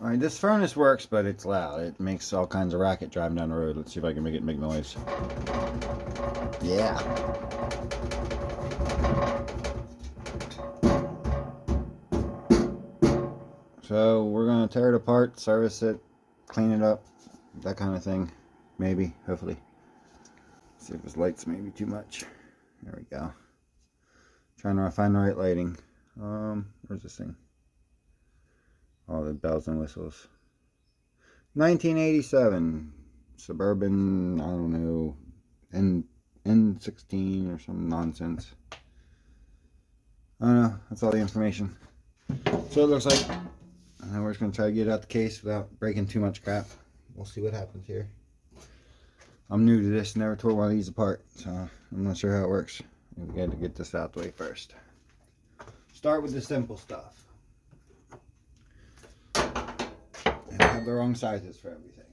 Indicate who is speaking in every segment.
Speaker 1: Alright, this furnace works, but it's loud. It makes all kinds of racket driving down the road. Let's see if I can make it make noise. Yeah. So we're going to tear it apart, service it, clean it up, that kind of thing. Maybe, hopefully. See if this light's maybe too much. There we go. Trying to find the right lighting. Where's this thing? All the bells and whistles. 1987 Suburban, I don't know, NT-16 or some nonsense. I don't know. That's all the information. So it looks like. And we're just going to try to get it out the case without breaking too much crap. We'll see what happens here. I'm new to this, never tore one of these apart, so I'm not sure how it works. We got to get this out the way first. Start with the simple stuff. And I have the wrong sizes for everything.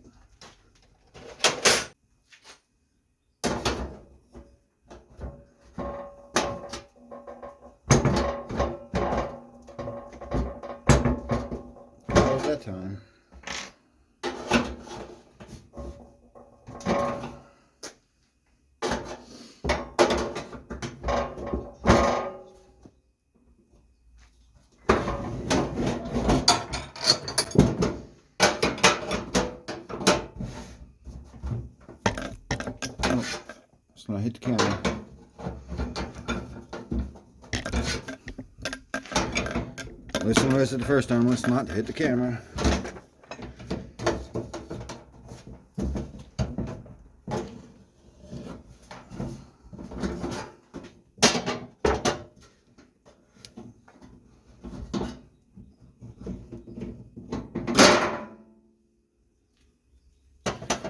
Speaker 1: What was that time? Let's not hit the camera. Listen to us the first time. Let's not hit the camera.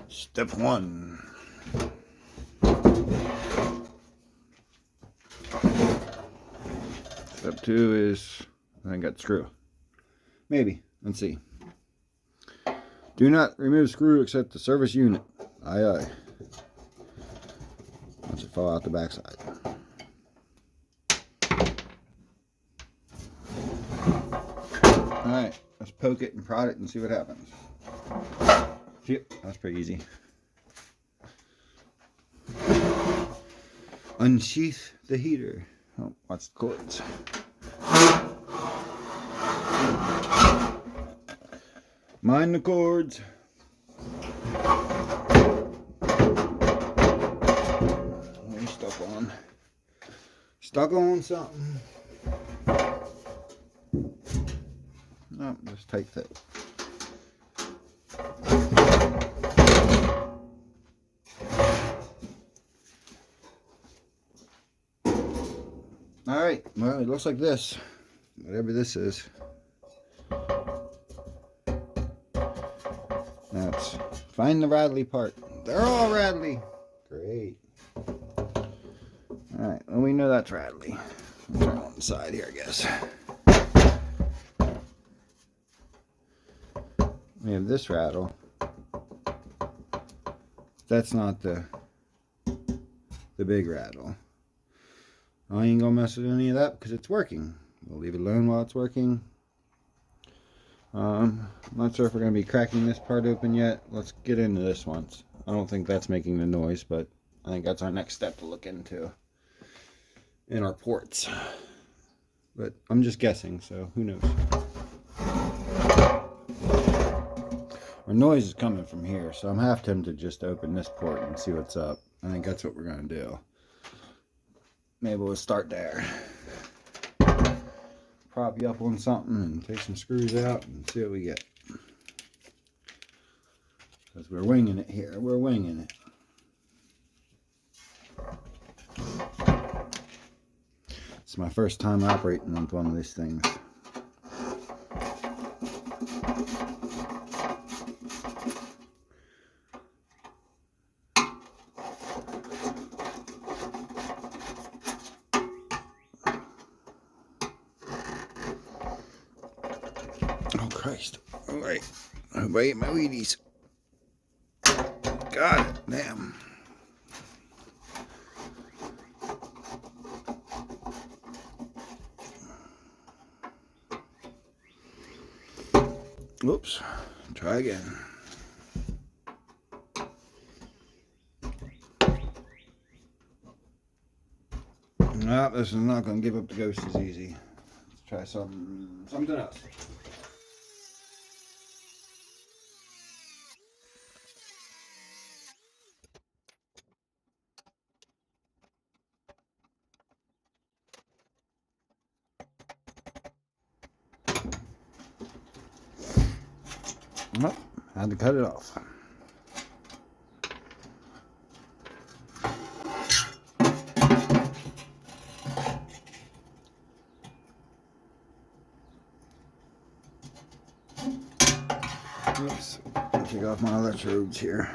Speaker 1: Step 1. Step 2 is, I think, got screw. Maybe. Let's see. Do not remove screw except the service unit. Aye, aye. Once it fall out the backside. Alright, let's poke it and prod it and see what happens. Yep, that's pretty easy. Unsheath the heater. Oh, watch the cords. Mind the cords. We're stuck on something. Oh, just tight fit. Alright, well, it looks like this. Whatever this is. That's find the rattly part. They're all rattly. Great. Alright, well, we know that's rattly. I'll turn on the side here, I guess. We have this rattle. That's not the big rattle. I ain't gonna mess with any of that because it's working. We'll leave it alone while it's working. I'm not sure if we're gonna be cracking this part open yet. Let's get into this once. I don't think that's making the noise, but I think that's our next step to look into in our ports. But I'm just guessing, so who knows? Our noise is coming from here, so I'm half tempted just to open this port and see what's up. I think that's what we're gonna do. Maybe we'll start there. Prop you up on something and take some screws out and see what we get. Because we're winging it here. We're winging it. It's my first time operating on one of these things. Oh Christ. Alright. Everybody ate my Wheaties. God damn. Oops. Try again. No, this is not going to give up the ghost as easy. Let's try something else. Nope, had to cut it off. Oops, take off my electrodes here.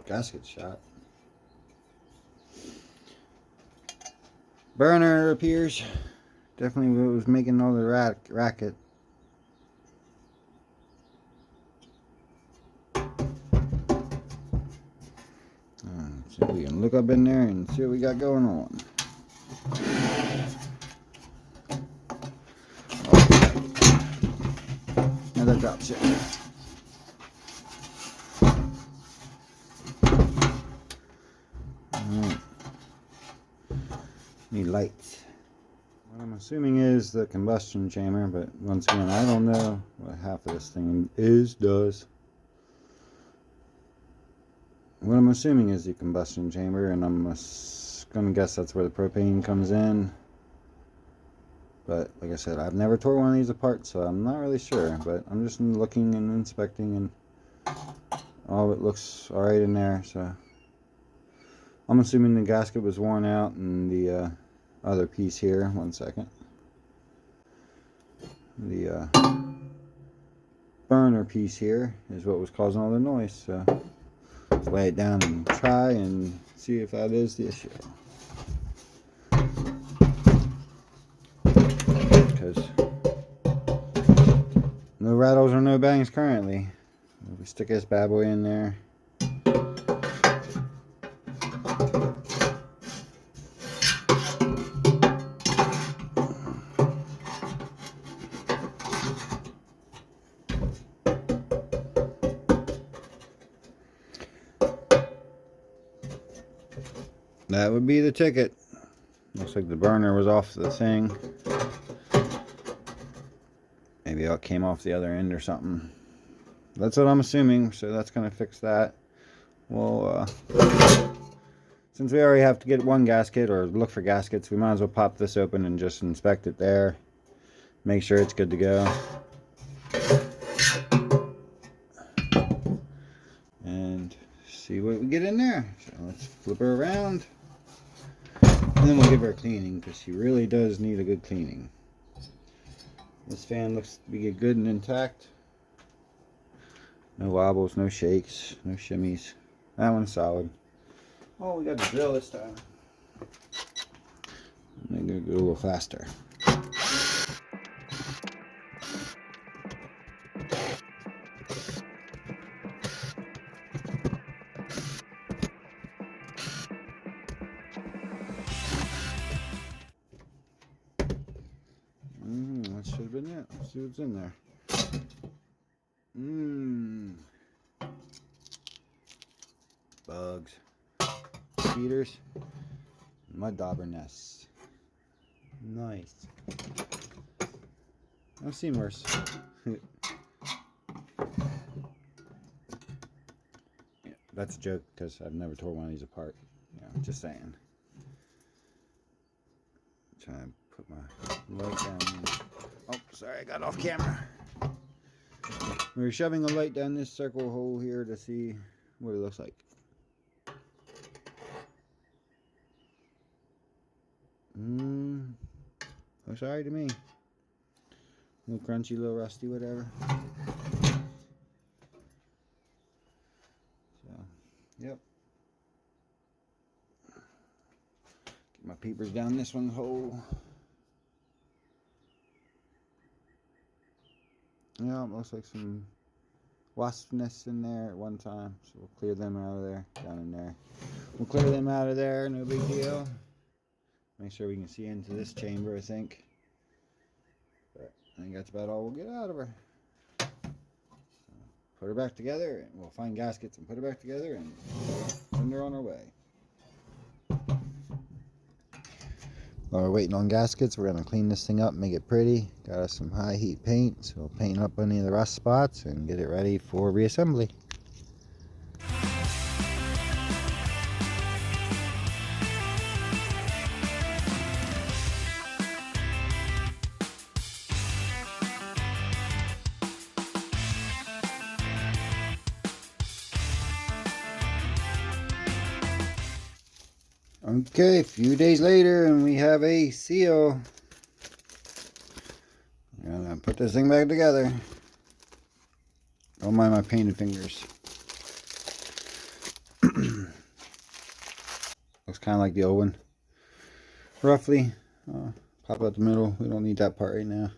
Speaker 1: Gasket shot. Burner appears. Definitely what was making all the racket. So we can look up in there and see what we got going on. Another drop ship. Alright. Need lights. What I'm assuming is the combustion chamber, but once again, I don't know what half of this thing does. What I'm assuming is the combustion chamber, and I'm gonna guess that's where the propane comes in. But like I said, I've never tore one of these apart, so I'm not really sure. But I'm just looking and inspecting, and all it looks alright in there. So I'm assuming the gasket was worn out, and the other piece here. One second. The burner piece here is what was causing all the noise. So let's lay it down and try and see if that is the issue. Because no rattles or no bangs currently. We stick this bad boy in there. That would be the ticket. Looks like the burner was off the thing. Maybe it came off the other end or something. That's what I'm assuming, so that's going to fix that. Well, since we already have to get one gasket or look for gaskets, we might as well pop this open and just inspect it there. Make sure it's good to go. And see what we get in there. So let's flip her around. And then we'll give her a cleaning, because she really does need a good cleaning. This fan looks to be good and intact. No wobbles, no shakes, no shimmies. That one's solid. Oh, we got the drill this time. I'm gonna go a little faster. That should have been it. Let's see what's in there. Bugs. Feeders. Mud dauber nests. Nice. I've seen worse. Yeah, that's a joke, because I've never tore one of these apart. Yeah, just saying. Trying to put my light down. Oh, sorry, I got off camera. We're shoving a light down this circle hole here to see what it looks like. Looks alright to me. A little crunchy, a little rusty, whatever. So, yep. Get my peepers down this one hole. Yeah, it looks like some wasp nests in there at one time, so we'll clear them out of there. Down in there. We'll clear them out of there, no big deal. Make sure we can see into this chamber, I think. But I think that's about all we'll get out of her. Put her back together, and we'll find gaskets and put her back together and send her on her way. While we're waiting on gaskets, we're going to clean this thing up, make it pretty. Got us some high heat paint, so we'll paint up any of the rust spots and get it ready for reassembly. Okay, a few days later, and we have a seal. I'm gonna put this thing back together. Don't mind my painted fingers. Looks kind of like the old one, roughly. Pop out the middle. We don't need that part right now.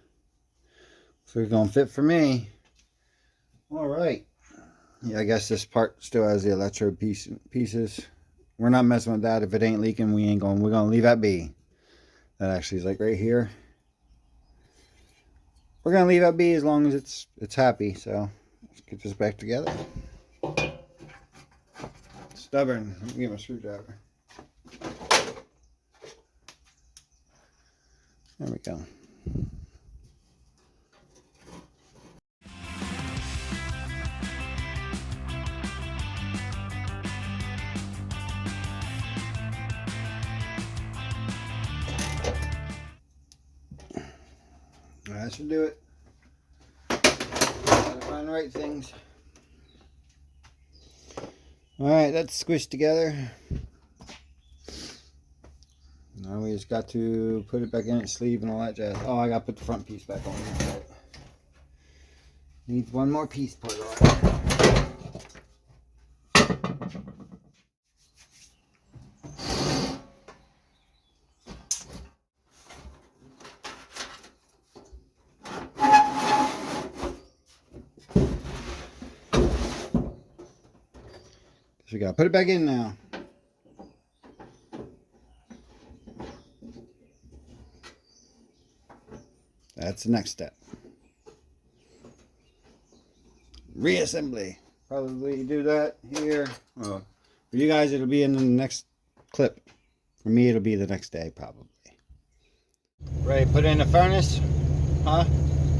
Speaker 1: So it's gonna fit for me. All right. Yeah, I guess this part still has the electrode pieces. We're not messing with that. If it ain't leaking, we're gonna leave that be. That actually is like right here. We're gonna leave that be as long as it's happy. So let's get this back together. Stubborn. Let me get my screwdriver. There we go. That should do it. Gotta find the right things. Alright, that's squished together. Now we just got to put it back in its sleeve and all that jazz. Oh, I gotta put the front piece back on. Needs one more piece put on. So we gotta put it back in now. That's the next step. Reassembly. Probably do that here. Well, for you guys, it'll be in the next clip. For me, it'll be the next day, probably. Ready to put in the furnace? Huh?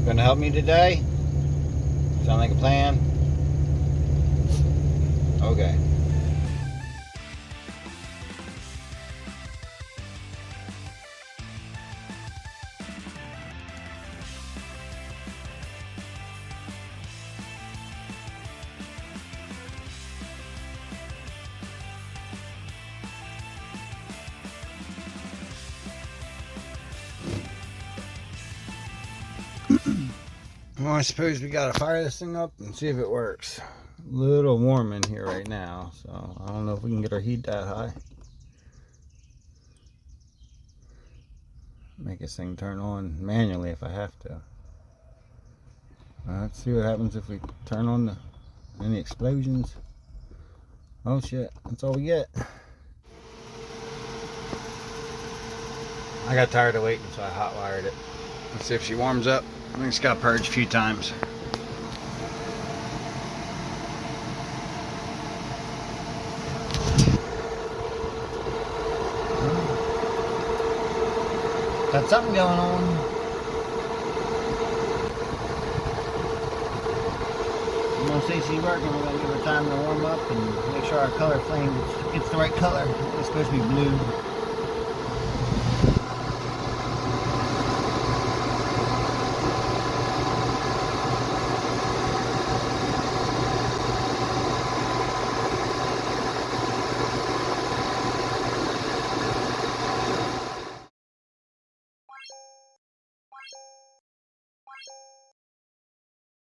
Speaker 1: Gonna help me today? Sound like a plan? Okay. Well, I suppose we gotta fire this thing up and see if it works. A little warm in here right now, so I don't know if we can get our heat that high. Make this thing turn on manually if I have to. Let's see what happens if we turn on any explosions. Oh shit, that's all we get. I got tired of waiting, so I hot wired it. Let's see if she warms up. I think it's got purged a few times. Got something going on. I'm gonna say she's working. We're gonna give her time to warm up and make sure our color flame gets the right color. It's supposed to be blue.